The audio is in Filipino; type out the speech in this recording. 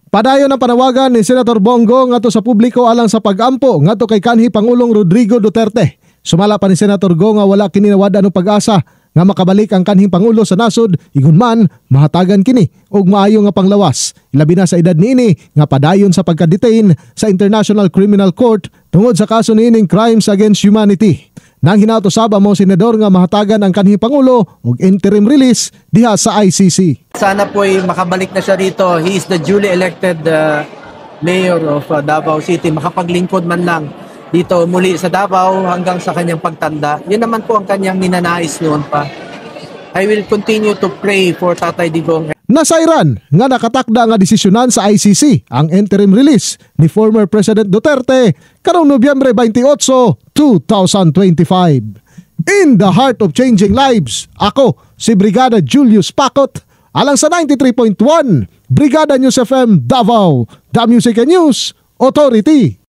Padayon ang panawagan ni Senator Bongo ngadto sa publiko alang sa pag-ampo ngadto kay kanhi Pangulong Rodrigo Duterte. Sumala pa ni Senator Go nga wala kini nawad-an og pag-asa nga makabalik ang kanhing Pangulo sa nasod ingon man mahatagan kini og maayo nga panglawas. Ilabi na sa edad niini nga padayon sa pagka-detain sa International Criminal Court tungod sa kaso niining crimes against humanity. Nang hinato saba mo senador nga mahatagan ang kanhing Pangulo og interim release diha sa ICC. Sana po ay makabalik na siya rito. He is the duly elected mayor of Davao City. Makapaglingkod man lang dito muli sa Davao hanggang sa kanyang pagtanda. Yun naman po ang kanyang ninanais noon pa. I will continue to pray for Tatay Digong. Nasayran nga nakatakda nga desisyonan sa ICC ang interim release ni former President Duterte karong Nobyembre 28, 2025. In the heart of changing lives, ako si Brigada Julius Pacot alang sa 93.1 Brigada News FM Davao, The Music and News Authority.